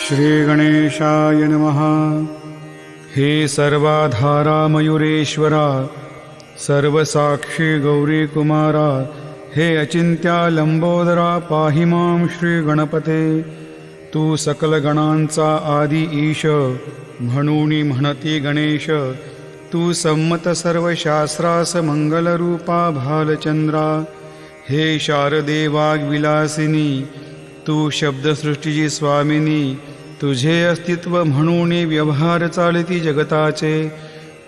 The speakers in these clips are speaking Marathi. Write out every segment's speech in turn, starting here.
श्री गणेशाय नमः। हे सर्वाधारा मयुरेश्वरा, सर्वसाक्षी गौरी कुमारा, हे अचिंत्या लंबोदरा, पाहि मां श्री गणपते। तू सकल गणांचा आदी ईश, म्हणूनी म्हणती गणेश। तू संमत सर्व शास्त्रास मंगलरूपा भालचंद्रा। हे शारदे वाग्विलासिनी, तू शब्दसृष्टीची स्वामिनी। तुझे अस्तित्व म्हणून व्यवहार चालती जगताचे।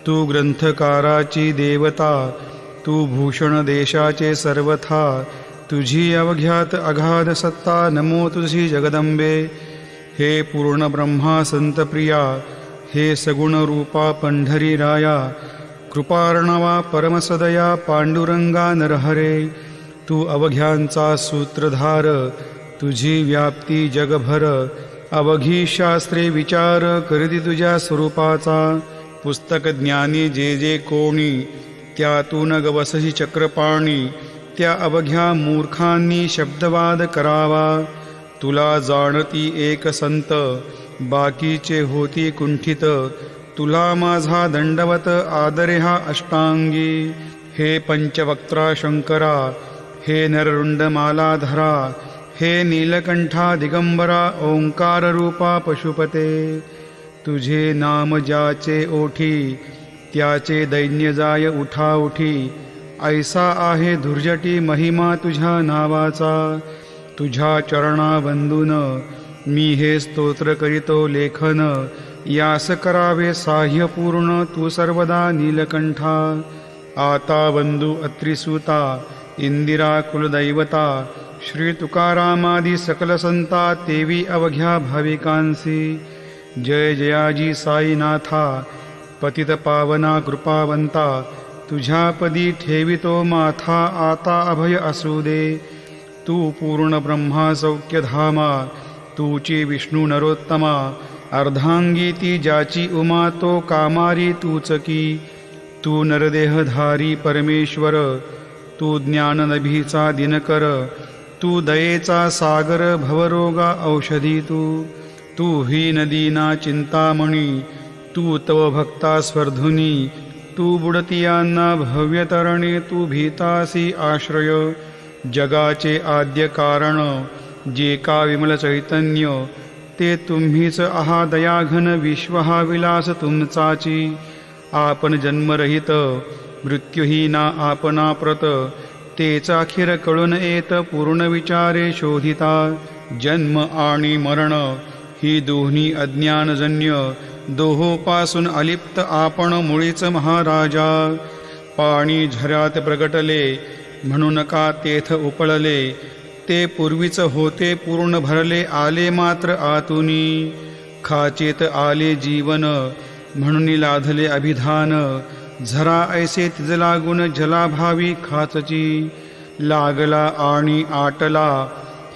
तू ग्रंथकाराची देवता, तू भूषण देशाचे सर्वथा। तुझी अवघ्यात अगाध सत्ता, नमो तुझी जगदंबे। हे पूर्ण ब्रह्मा संतप्रिया, हे सगुण रूपा पंढरी राया। कृपार्णवा परमसदया, पांडुरंगा नरहरे। तू अवघ्यांचा सूत्रधार, तुझी व्याप्ती जगभर। अवघी शास्त्रे विचार, करती तुझ्या स्वरूपाचा। पुस्तक ज्ञानी जे जे कोणी, त्यातून गवसही चक्रपाणी। त्या अवघ्या मूर्खांनी शब्दवाद करावा। तुला जाणती एक संत, बाकीचे होती कुंठित। तुला माझा दंडवत, आदरे हा अष्टांगी। हे पंचवक्त्रा शंकरा, हे नररुंड मालाधरा। हे नीलकंठा दिगंबरा, ओंकार रूपा पशुपते। तुझे नाम ज्याचे ओठी, त्याचे दैन्य जाय उठा उठी। ऐसा आहे धुर्जटी महिमा तुझ्या नावाचा। तुझ्या चरणा वंदून मी हे स्तोत्र करीतो लेखन। यास करावे साह्य पूर्ण, तू सर्वदा नीलकंठा। आता वंदू अत्रिसूता, इंदिरा कुलदैवता। श्री तुकारामादी सकल संता, तेवी अवघ्या भाविकांसी। जय जयाजी साईनाथा, पतित पावना कृपावंता। तुझ्या पदी ठेवितो माथा, आता अभय असू दे। तू पूर्ण ब्रह्मा सौख्यधामा, तूची विष्णू नरोत्तमा। अर्धांगी ती ज्याची उमा, तो कामारी तूच की। तू नरदेहधारी परमेश्वर, तू ज्ञाननभीचा दिनकर। तू दयेचा सागर, भवरोगा औषधी तू। तू ही नदीना चिंतामणी, तू तव भक्ता स्वर्धुनी। तू बुडतियांना भव्यतरणे, तू भीतासी आश्रय। जगाचे आद्य कारण, जे का विमल चैतन्य। ते तुम्हीच आहा दयाघन, विश्व हा विलास तुमचाची। आपण जन्मरहित, मृत्यूहीना आपणा प्रत। तेच अखेर कळून येत, पूर्ण विचारे शोधिता। जन्म आणि मरण ही दोन्ही अज्ञानजन्य। दोहोपासून अलिप्त आपण मुळीच महाराजा। पाणी झऱ्यात प्रगटले, म्हणून का तेथ उपळले। ते पूर्वीच होते पूर्ण भरले, आले मात्र आतुनी। खाचेत आले जीवन, म्हणून लाधले अभिधान। झरा ऐसे तिज लागून, जलाभावी खाचची। लागला आणि आटला,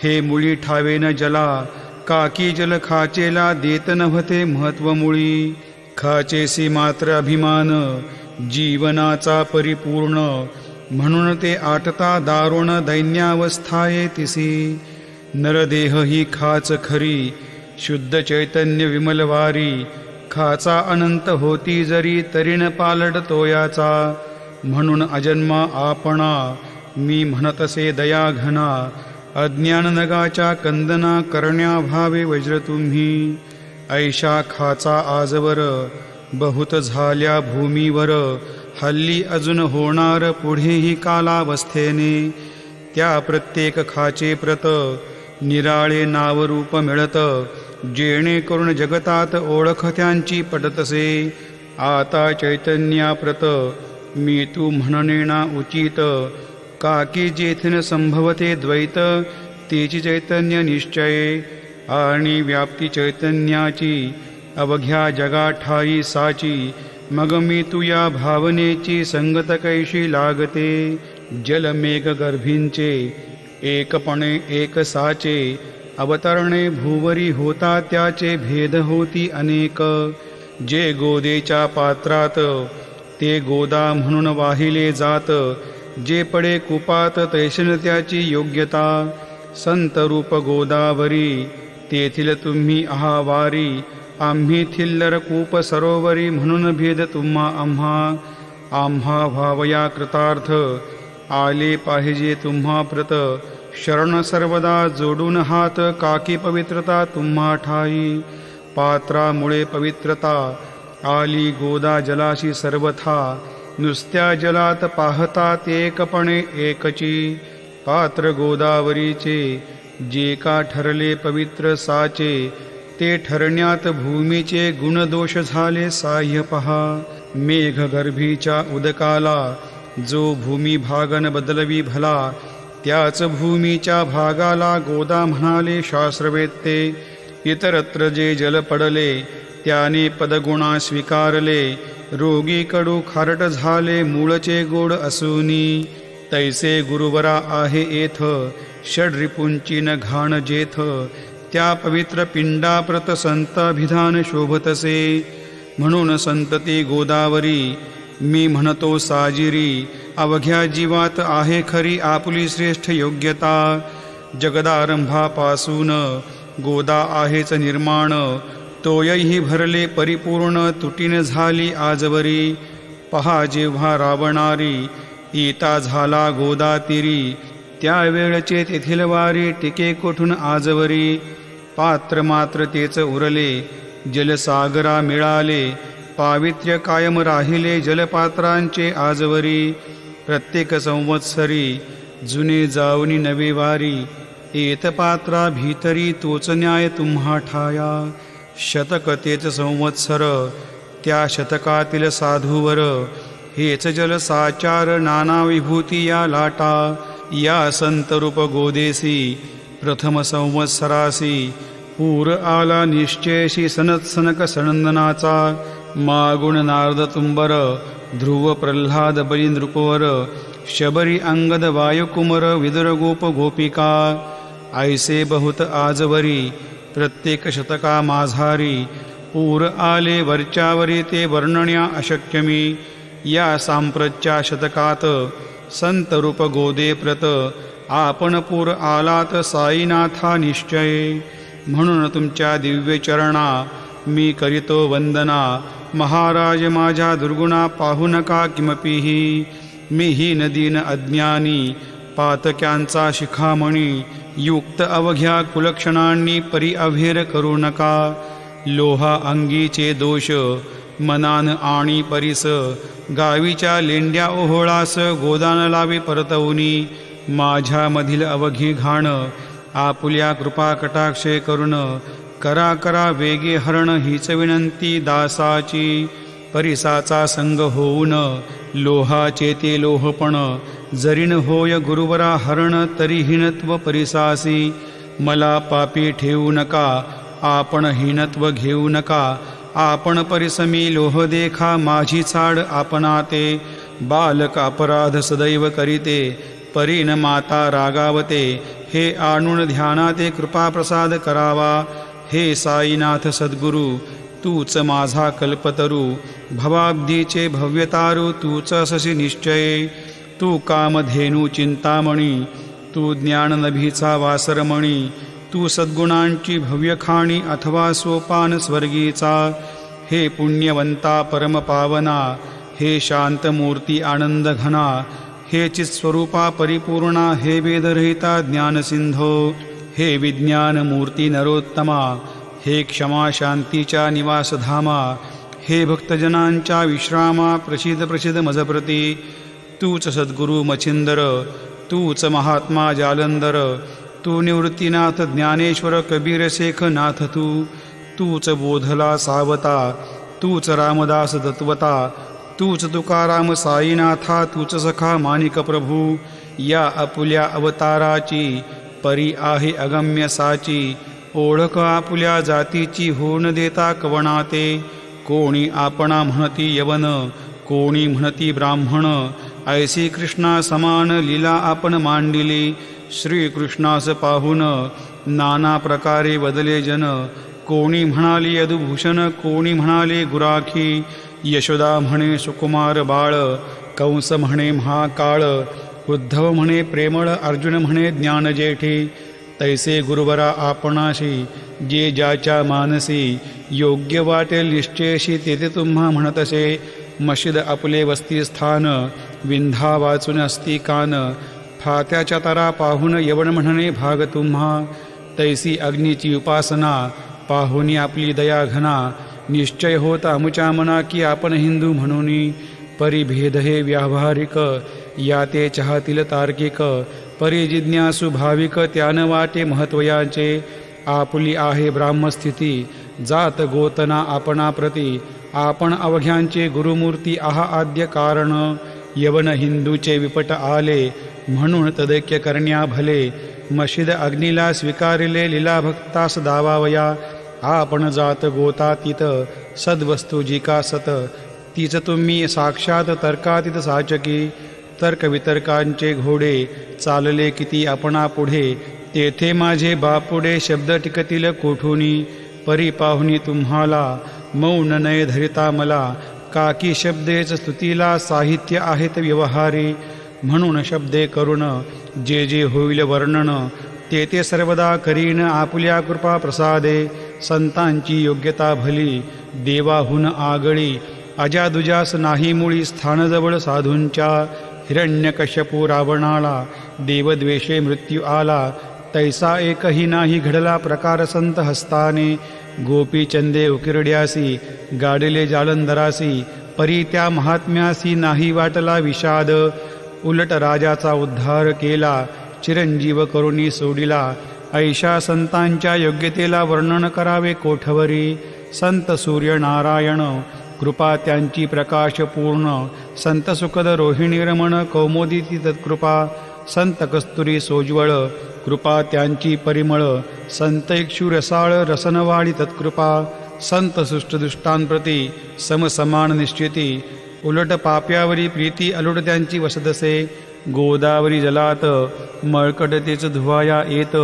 हे मुळी ठावेन जला। काकी जल खाचेला, देत नव्हते महत्व मुळी। खाचेसी मात्र अभिमान, जीवनाचा परिपूर्ण। म्हणून ते आटता दारुण, दैन्यावस्थाये तिसी। नरदेह ही खाच खरी, शुद्ध चैतन्य विमलवारी। खाचा अनंत होती जरी, तरीन पालट तोयाचा। म्हणून अजन्मा आपणा, मी म्हणतसे दयाघना। अज्ञान नगाच्या कंदना, करण्याभावे वज्र तुम्ही। ऐशा खाचा आजवर, बहुत झाल्या भूमीवर। हल्ली अजून होणार, पुढेही कालावस्थेने। त्या प्रत्येक खाचे प्रत, निराळे नावरूप मिळत। जेणेकरून जगतात ओळख त्यांची पटतसे। आता चैतन्याप्रत, मी तू म्हणणेना उचित। काकी जेथीन संभवते द्वैत, तेची चैतन्य निश्चये। आणि व्याप्ती चैतन्याची, अवघ्या जगा ठाई साची। मग मी तुया भावनेची, संगत कैशी लागते। जलमेघ गर्भींचे, एकपणे एक साचे। अवतरणे भूवरी होता, त्याचे भेद होती अनेक। जे गोदेच्या पात्रात, ते गोदा म्हणून वाहिले जात। जे पडे कुपात, तैशन त्याची योग्यता। संत रूप गोदावरी, तेथील तुम्ही आहावारी, आम्ही थिल्लर कूप सरोवरी, म्हणून भेद तुम्हा आम्हा व्हावया कृतार्थ, आले पाहिजे तुम्हा प्रत, शरण सर्वदा जोडून हात, काकी पवित्रता तुम्हा ठाई, पात्रामुळे पवित्रता, आली गोदा जलाशी सर्वथा, नुसत्या जलात पाहता एकपणे एकची, पात्र गोदावरीचे, जे का ठरले पवित्र साचे, ते ठरण्यात भूमीचे गुणदोष झाले साह्य पहा, मेघगर्भीच्या उदकाला, जो भूमी भागन बदलवी भला, त्याच भूमीच्या भागाला गोदा म्हणाले शास्त्रवेत्ते, इतरत्र जे जल पडले, त्याने पदगुणा स्वीकारले, रोगी कडू खारट झाले मूळचे गोड असूनी, तैसे गुरुवरा आहे येथ, षड्रिपुंची न घाण जेथ, त्या पवित्र पिंडाप्रत संताभिधान शोभतसे, म्हणून संतती गोदावरी, मी म्हणतो साजिरी, अवघ्या जीवात आहे खरी आपुली श्रेष्ठ योग्यता, जगदारंभापासून गोदा आहेच निर्माण, तोयही भरले परिपूर्ण, तुटीन झाली आजवरी, पहा जेव्हा रावणारी, इता झाला गोदा तिरी, त्यावेळचे तेथील वारी, टिके कोठून आजवरी, पात्र मात्र तेच उरले, जलसागरा मिळाले, पावित्र्य कायम राहिले जलपात्रांचे आजवरी, प्रत्येक संवत्सरी, जुने जाऊनी नवे वारी, येत पात्रा भीतरी, तोच न्याय तुम्हा ठाया, शतक तेच संवत्सर, त्या शतकातील साधूवर, हेच जल साचार, नाना विभूती या लाटा, या संतरूप गोदेसी, प्रथम संवत्सरासी, पूर आला निश्चयशी, सनक सनंदनाचा, मागुण नारद तुंबर, ध्रुव प्रल्हाद बळी नृपवर, शबरी अंगद वायुकुमर, विदुर गोप गोपिका, ऐसे बहुत आजवरी, प्रत्येक शतका माझारी, पूर आले वरच्यावरी, ते वर्णण्या अशक्यमी, या सांप्रतच्या शतकात, संत रूप गोदे प्रत, आपण पूर आलात साईनाथा निश्चय, म्हणून तुमच्या दिव्य चरणा, मी करीतो वंदना, महाराज माझ्या दुर्गुणा पाहू नका किमपीही, मीही नदीन अज्ञानी, पातक्यांचा शिखामणी, युक्त अवघ्या कुलक्षणांनी परी अभेर करू नका, लोहा अंगीचे दोष, मनान आणि परिस, गावीच्या लेंड्या ओहोळास, गोदान लावी परतवनी, माझ्यामधील अवघी घाण, आपुल्या कृपा कटाक्षे करुण, करा वेगे हरण, हीच विनंती दासाची, परिसाचा संग होऊन, लोहाचे ते लोहपण, जरीन होय गुरुवरा हरण, तरी हीनत्व परिसासी, मला पापी ठेवू नका, आपण हीनत्व घेऊ नका, आपण परिसमी लोह देखा, माझी चाड आपणाते, बालक अपराध सदैव करीते, परीन माता रागावते, हे आणून ध्यानाते कृपा प्रसाद करावा, हे साईनाथ सद्गुरु, तूच माझा कल्पतरू, भवाब्दीचे भव्यतारू, तूच अससी निश्चय, तू कामधेनू चिंतामणी, तू ज्ञाननभीचा वासरमणी, तू सद्गुणांची भव्य खाणी, अथवा सोपान स्वर्गीचा, हे पुण्यवंता परमपावना, हे शांतमूर्ती आनंद घना, हे चित्स्वरूपा परिपूर्णा, हे वेदरहिता ज्ञानसिंधो, हे विज्ञान मूर्ती नरोत्तमा, हे क्षमा शांतीच्या निवासधामा, हे भक्तजनांच्या विश्रामा, प्रसिद्ध मजप्रती, तूच सद्गुरु मच्छिंदर, तूच महात्मा जालंधर, तू निवृत्तीनाथ ज्ञानेश्वर कबीर शेख नाथ, तूच बोधला सावता, तूच रामदास दत्वता, तूच तुकाराम साईनाथा, तूच सखा माणिक प्रभू, या अपुल्या अवताराची, परी आहे अगम्य साची, ओळख आपुल्या जातीची, होऊन देता कवणाते, कोणी आपणा म्हणती यवन, कोणी म्हणती ब्राह्मण, ऐसी कृष्णा समान लीला आपण मांडिली, श्रीकृष्णास पाहून नाना प्रकारे बदले जन, कोणी म्हणाली यदुभूषण, कोणी म्हणाले गुराखी, यशोदा म्हणे सुकुमार बाळ, कंस म्हणे महाकाळ, उद्धव म्हणे प्रेमळ, अर्जुन म्हणे ज्ञानजेठी, तैसे गुरुवरा आपणाशी जे ज्याच्या मानसी योग्य वाटेल निश्चयशी तेथे तुम्हा म्हणतसे मशीद आपले वस्तीस्थान विंधा वाचून असती कान फात्याच्या तारा पाहून यवन म्हणणे भाग तुम्हा तैसी अग्नीची उपासना पाहुनी आपली दया घना निश्चय होत आमुच्या मना की आपण हिंदू म्हणून परिभेद हे व्यावहारिक या ते चाहतील तार्किक परिजिज्ञासु भाविक त्यान वाटे महत्वयाचे आपली आहे ब्राह्मस्थिती जात गोतना आपणाप्रती आपण अवघ्यांचे गुरुमूर्ती आहा आद्य कारण यवन हिंदूचे विपट आले म्हणून तदैक्य करण्या भले मशीद अग्नीला स्वीकारिले लीला भक्तास दावावया आपण जात गोतातीत सद्वस्तू जिका सत तीच तुम्ही साक्षात तर्कातीत साचकी तर्कवितर्कांचे घोडे चालले किती आपणा पुढे तेथे माझे बापुढे शब्द टिकतील कोठुनी परी पाहुनी तुम्हाला मौन नय धरिता मला काकी शब्देच स्तुतीला साहित्य आहेत व्यवहारी म्हणून शब्दे करुण जे जे होईल वर्णन ते ते सर्वदा करीन आपल्या कृपा प्रसादे संतांची योग्यता भली देवाहून आगळी अजादुजास नाही मुळी स्थानजवळ साधूंच्या हिरण्यकश्यपू रावणाला देवद्वेषे मृत्यू आला तैसा एकही नाही घडला प्रकार संत हस्ताने गोपीचंदे उकिरड्यासी गाडिले जालंधरासी परी त्या महात्म्यासी नाही वाटला विषाद उलट राजाचा उद्धार केला चिरंजीव करुणी सोडिला ऐशा संतांच्या योग्यतेला वर्णन करावे कोठवरी संत सूर्यनारायण कृपा त्यांची प्रकाश पूर्ण संत सुखद रोहिणी रमण कौमुदी तत्कृपा संत कस्तुरी सोज्वळ कृपा त्यांची परिमळ संत इक्षु रसाळ रसनवाडी तत्कृपा संत सुष्टदुष्टांप्रती समसमान निश्चिती उलट पाप्यावरी प्रीती अलुट त्यांची वसदसे गोदावरी जलात मळकटतेच धुवाया येत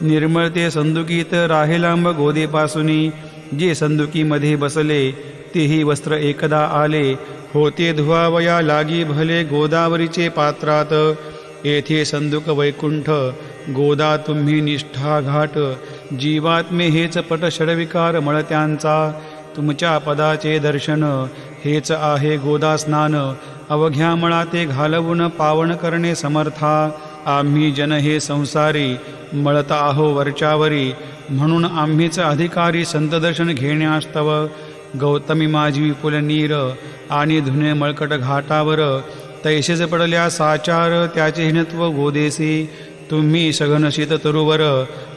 निर्मळते संदुकीत राहेलांब गोदेपासुनी जे संदुकीमध्ये बसले तेही वस्त्र एकदा आले होते धुवावया लागी भले गोदावरीचे पात्रात येथे संदुक वैकुंठ गोदा तुम्ही निष्ठा घाट जीवात्मे हेच पट षडविकार मळत्यांचा तुमच्या पदाचे दर्शन हेच आहे गोदा स्नान अवघ्या मळा ते घालवून पावन करणे समर्था आम्ही जन हे संसारी मळत आहो वरच्यावरी म्हणून आम्हीच अधिकारी संत दर्शन घेण्यास्तव गौतमी माझी विपुल नीर आणि धुने मळकट घाटावर तैसेच पडल्या साचार त्याचे हिनत्व गोदेसी तुम्ही सघनशीत तरुवर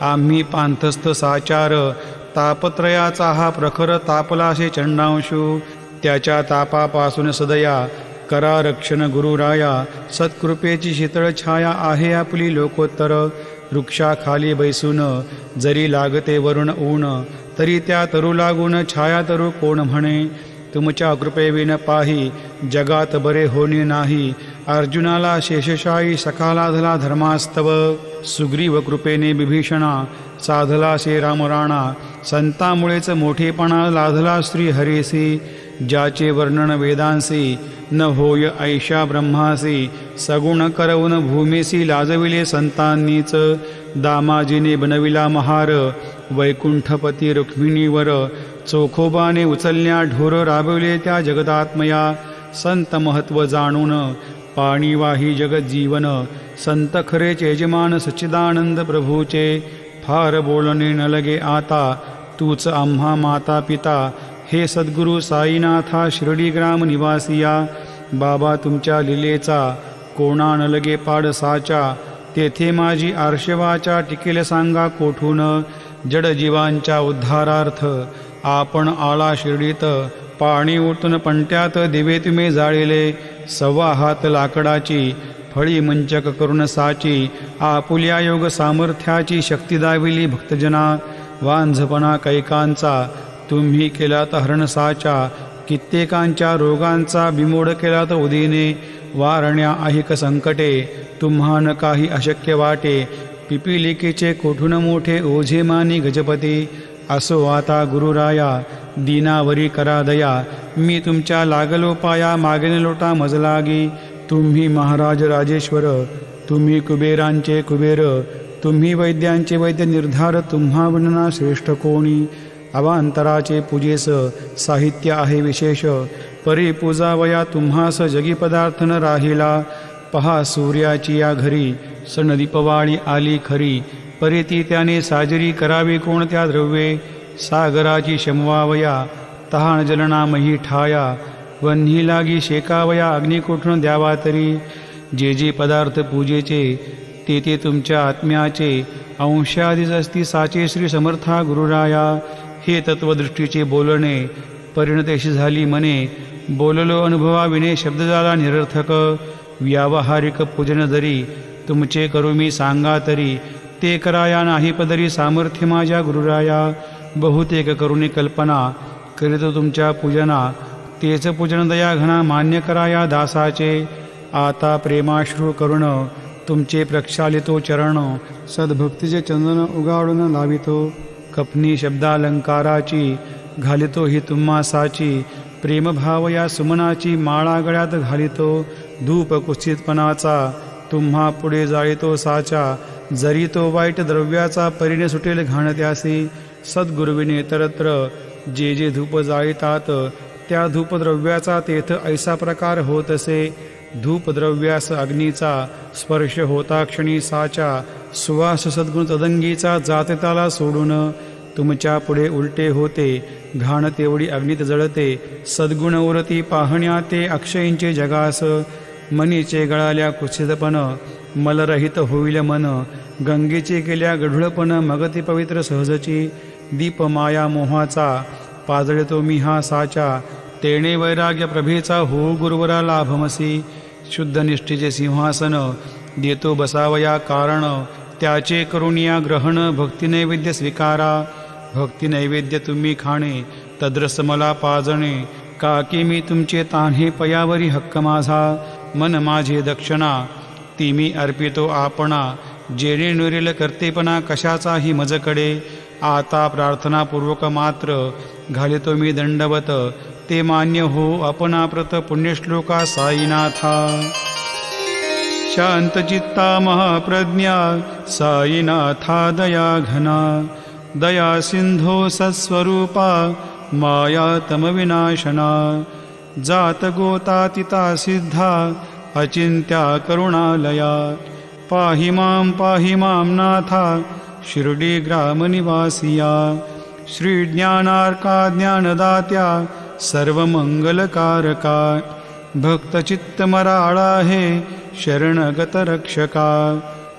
आम्ही पांथस्थ साचार तापत्रयाचा हा प्रखर तापलाशे चंडांशू त्याच्या तापापासून सदया करा रक्षण गुरुराया सत्कृपेची शीतळ छाया आहे आपली लोकोत्तर वृक्षाखाली बैसून जरी लागते वरुण ऊन तरी त्या तरू लागून छाया तरू कोण म्हणे तुमच्या कृपेविन पाही जगात बरे होणे नाही अर्जुनाला शेषशायी सखाला धला धर्मास्तव सुग्रीव कृपेने विभीषणा साधला शे रामराणा संतामुळेच मोठेपणा लाधला श्री हरेसी ज्याचे वर्णन वेदांसी न होय ऐशा ब्रह्मासी सगुण करवून भूमीसी लाजविले संतांनीच दामाजीने बनविला महार वैकुंठपती रुक्मिणीवर चोखोबाने उचलल्या ढोर राबविले त्या जगदात्मया संत महत्व जाणून पाणीवाही जगत जीवन संत खरेचे यजमान सच्चिदानंद प्रभूचे फार बोलणे न लगे आता तूच आम्हा माता पिता हे सद्गुरु साईनाथा शिर्डी ग्राम निवासिया बाबा तुमच्या लीलेचा कोणा न लगे पाड साचा तेथे माझी आर्षवाचा टिकेल सांगा कोठून जडजीवांच्या उद्धारार्थ आपण आला शिर्डीत पाणी ओतून पंट्यात दिवे तुम्ही जाळिले सव्वा हात लाकडाची फळी मंचक करून साची आपुल्या योग सामर्थ्याची शक्ती दाविली भक्तजना वांझपणा कैकांचा तुम्ही केलात हरणसाचा कित्येकांच्या रोगांचा बिमोड केलात उदीने वारण्या ऐक संकटे तुम्हान काही अशक्य वाटे पिपिलिकेचे कोठून मोठे ओझे मानी गजपती असो आता गुरुराया दीनावरी करा दया मी तुमच्या लागलो पाया मागेन लोटा मजलागी तुम्ही महाराज राजेश्वर तुम्ही कुबेरांचे कुबेर तुम्ही वैद्यांचे वैद्य निर्धार तुम्हा विणना श्रेष्ठ कोणी. अवांतराचे पूजेस साहित्य आहे विशेष, परी पूजावया तुम्हास जगी पदार्थ न राहिला. पहा सूर्याची या घरी सण दीपवाळी आली खरी, परी ती त्याने साजरी करावी कोणत्या द्रव्ये. सागराची शमवावया तहान जलनामही ठाया, वन्ही लागी शेकावया अग्नी कुठून द्यावा तरी. जे जे पदार्थ पूजेचे ते ते तुमच्या आत्म्याचे, अंशाधीच असती साचे श्री समर्था गुरुराया. हे तत्वदृष्टीचे बोलणे परिणतेशी झाली मने, बोललो अनुभवाविने शब्द झाला निरर्थक. व्यावहारिक पूजन जरी तुमचे करू मी सांगा तरी, ते कराया नाही पदरी सामर्थ्य माझ्या गुरुराया. बहुतेक करुणी कल्पना करीतो तुमच्या पूजना, तेच पूजन दया घना मान्य कराया दासाचे. आता प्रेमाश्रू करुण तुमचे प्रक्षालितो चरण, सद्भक्तीचे चंदन उगाडून लावितो. कपनी शब्दालंकाराची घालितो ही तुम्हासाची, प्रेमभाव या सुमनाची माळा गळ्यात घालितो. धूप कुत्सितपणाचा तुम्हा पुढे जाळीतो साचा, जरी तो वाईट द्रव्याचा परीने सुटेल घाण त्यासी. सद्गुरुविने तरत्र जे जे धूप जाळीतात, त्या धूपद्रव्याचा तेथ ऐसा प्रकार होत असे. धूपद्रव्यास अग्नीचा स्पर्श होता क्षणी साचा, सुवास सद्गुण तदंगीचा जाते त्याला सोडून. तुमच्या पुढे उलटे होते घाण तेवढी अग्नीत जळते, सद्गुण उरती पाहण्या ते अक्षयींचे जगास. मनीचे गळाल्या कुत्सितपण मलरहित होईल मन, गंगेचे केल्या गढुळपण मगती पवित्र सहजची. दीप माया मोहाचा पाजळतो मी हा साचा, तेणे वैराग्य प्रभेचा हो गुरुवरा लाभमसी. शुद्ध निष्ठेचे सिंहासन देतो बसावया कारण, त्याचे करुणिया ग्रहण भक्ती नैवेद्य स्वीकारा. भक्ती नैवेद्य तुम्ही खाणे तद्रस मला पाजणे, काकी मी तुमचे तान्हे पयावरी हक्क माझा. मन माझे दक्षिणा ती मी अर्पितो आपणा, जेणे नुरेल कर्तेपणा कशाचाही मजकडे. आता प्रार्थनापूर्वक मात्र घालितो मी दंडवत, ते मान्य हो आपणाप्रत पुण्यश्लोका साईनाथा. शांतचित्ता महाप्रज्ञा साईनाथा दया घना, दया सिंधो सत्स्वरूपा माया तमविनाशना. जात गोतातिता सिद्धा अचिंत्या करुणालया, पाहि मां नाथा शिर्डी ग्रामनिवासिया. श्री ज्ञानार्का ज्ञानदात्या सर्वमंगलकारका, भक्तचित्तमराळा हे शरणगत रक्षका.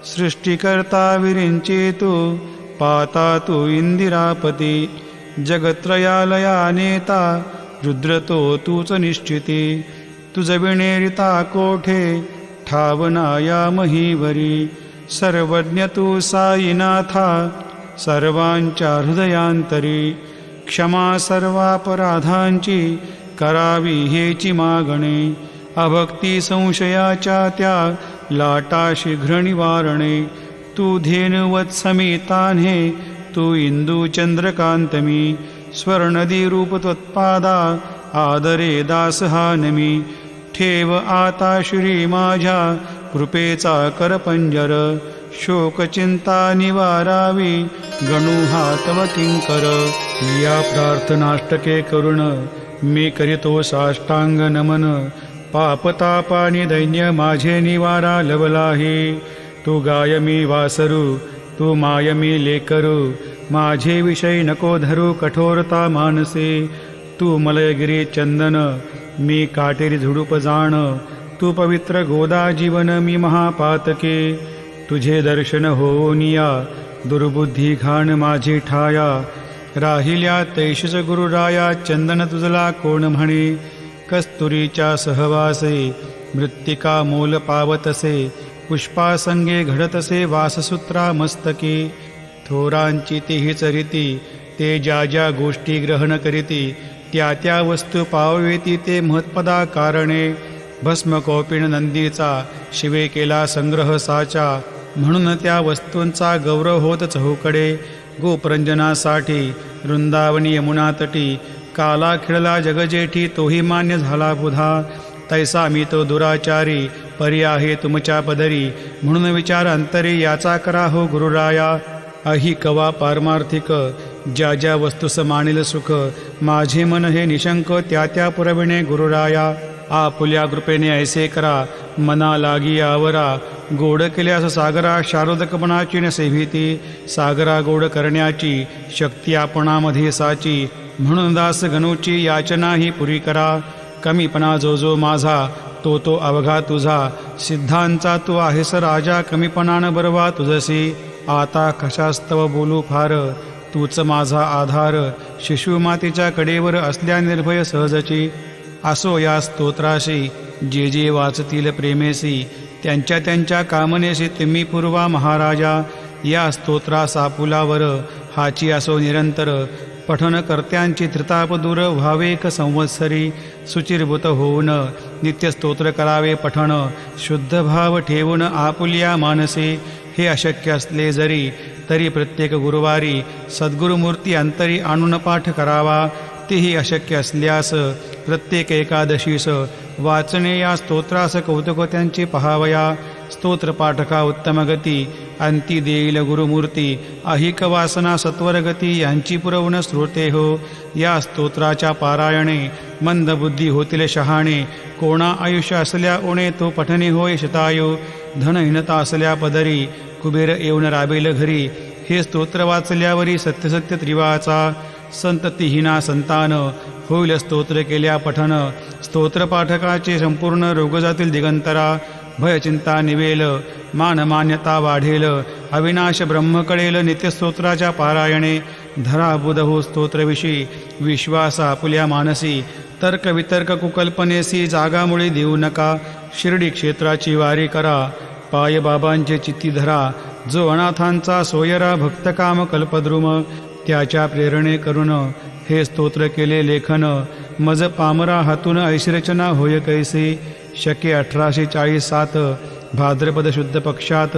सृष्टिकर्ता विरिंचेतु पाता तू इंदिरापती, जगत्रयालया नेता रुद्रतो तूच निश्चिती. तुझ विणेरिता कोठे ठावना या महीवरी, सर्वज्ञ तू साईनाथा सर्वांच्या हृदयांतरी. क्षमा सर्वापराधांची करावी हेची मागणे, अभक्ती संशयाच्या त्या लाटा शीघ्र निवारणे. तू धेनुवत्समितान्हे तू इंदू चंद्रकांतमी, स्वर्णदी रूप त्वत्पादा आदरे दासहानमी. ठेव आता श्री माझ्या कृपेचा करपंजर, शोकचिंता निवारावी गणू हा तव किंकर. या प्रार्थनाष्टके करुण मी करीतो साष्टांग नमन, पापतापानी दैन्य माझे निवारा लवलाही. तू गाय मी वासरू तू माय मी लेकरू, माझे विषय नको धरू कठोरता मानसे. तू मलयगिरी चंदन मी काटेरी झुडूप जाण, तू पवित्र गोदा जीवन मी महापातके. तुझे दर्शन होनिया दुर्बुद्धी घाण माझी ठाया, राहिल्या तैशच गुरुराया चंदन तुझला कोण म्हणे. कस्तुरीच्या सहवासे मृत्तिका मोल पावतसे, पुष्पासंगे घडतसे वाससूत्रा मस्तके. थोरांची तेही चरिती ते ज्या ज्या गोष्टी ग्रहण करीती, त्या त्या वस्तू पावेती ते महत्पदा कारणे. भस्म कौपिण नंदीचा शिवे केला संग्रह साचा, म्हणून त्या वस्तूंचा गौरव होत चहूकडे. गोप्रंजनासाठी वृंदावनी यमुना तटी, काला खिळला जगजेठी तोही मान्य झाला बुधा. तैसा मी तो दुराचारी परी आहे तुमच्या पदरी, म्हणून विचार अंतरी याचा करा हो गुरुराया. अहि कवा पारमार्थिक ज्या ज्या वस्तूस मानिल सुख, माझे मन हे निशंक त्या त्या पुरविणे गुरुराया. आपुल्या कृपेने ऐसे करा मना लागी आवरा, गोड केल्यास सागरा शारदकपणाची नसे भीती. सागरा गोड करण्याची शक्ती आपणामध्ये साची, म्हणून दास गणूची याचना ही पुरी करा. कमीपणा जो जो माझा तो तो अवघा तुझा, सिद्धांचा तू आहेस राजा कमीपणान बरवा तुझसी. आता कशास्तव बोलू फार तूच माझा आधार, शिशुमातेच्या कडेवर असल्या निर्भय सहजची. असो या स्तोत्राशी जे जे वाचतील प्रेमेसी, त्यांच्या त्यांच्या कामनेशी तुम्ही पूर्वा महाराजा. या स्तोत्रा सापुलावर हाची असो निरंतर, पठन कर्त्यांची त्रिताप दूर व्हावेक संवत्सरी. सुचिरभूत होऊन नित्य स्तोत्र करावे पठण, शुद्ध भाव ठेवून आपुल्या मानसे. हे अशक्य असले जरी तरी प्रत्येक गुरुवारी सद्गुरुमूर्ती अंतरी आणून पाठ करावा. तेही अशक्य असल्यास प्रत्येक एकादशीस वाचणे या स्तोत्रास कौतुक त्यांचे पहावया. स्तोत्रपाठका उत्तम गती अंती देईल गुरुमूर्ती, अहिक वासना सत्वरगती यांची पुरवण श्रोते हो. या स्तोत्राच्या पारायणे मंदबुद्धी होतील शहाणे, कोणा आयुष्य असल्या ओणे तो पठणे होय शतायू. धनहीनता असल्या पदरी कुबेर येऊन राबेल घरी, हे स्तोत्र वाचल्यावरी सत्यसत्य त्रिवाचा. संततीहीना संतान होईल स्तोत्र केल्या पठन, स्तोत्रपाठकाचे संपूर्ण रोग जातील दिगंतरा. भयचिंता निवेल मानमान्यता वाढेल, अविनाश ब्रह्म कळेल नित्यस्तोत्राच्या पारायणे. धरा बुध हो स्तोत्रविषयी विश्वास आपुल्या मानसी, तर्क वितर्क कुकल्पनेसी जागामुळे देऊ नका. शिर्डी क्षेत्राची वारी करा पाय बाबांचे चित्ती धरा, जो अनाथांचा सोयरा भक्तकाम कल्पद्रुम. त्याच्या प्रेरणे करून हे स्तोत्र केले लेखन, मज पामरा हातून ऐशिरचना होय कैसे. शके 1847 भाद्रपद शुद्ध पक्षात,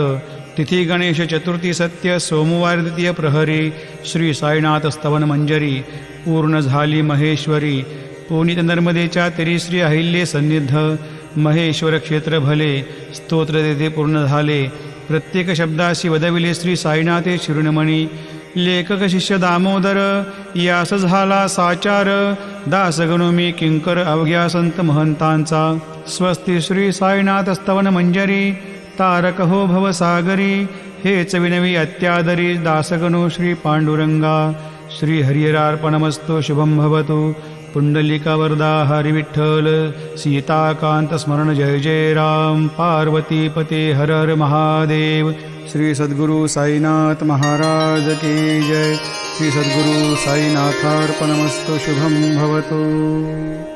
तिथी गणेश चतुर्थी सत्य सोमवार द्वितीय प्रहरी. श्री साईनाथ स्तवन मंजरी पूर्ण झाली महेश्वरी, पुनीत नर्मदेच्या तेरी श्री अहिल्ये सन्निध. महेश्वर क्षेत्र भले स्तोत्र तेथे पूर्ण झाले, प्रत्येक शब्दाशी वदविले श्री साईनाथे शिरुणमणी. लेखक शिष्य दामोदर यास झाला साचार, दास गणू मी किंकर अवघ्या संत महंतांचा. स्वस्ती श्री साईनाथ स्तवन मंजरी, तारक हो भवसागरी. हेच विनवी अत्यादरी दासगणू श्री पांडुरंगा. श्री हरिहरार्पणमस्तु शुभं भवतु. पुंडलिका वरदा हरि विठ्ठल, सीताकांत स्मरण जय जय राम. पार्वती पते हर हर महादेव. श्री सद्गुरु साईनाथ महाराज की जय. श्री सद्गुरु साईनाथार्पणमस्तु शुभं भवतु.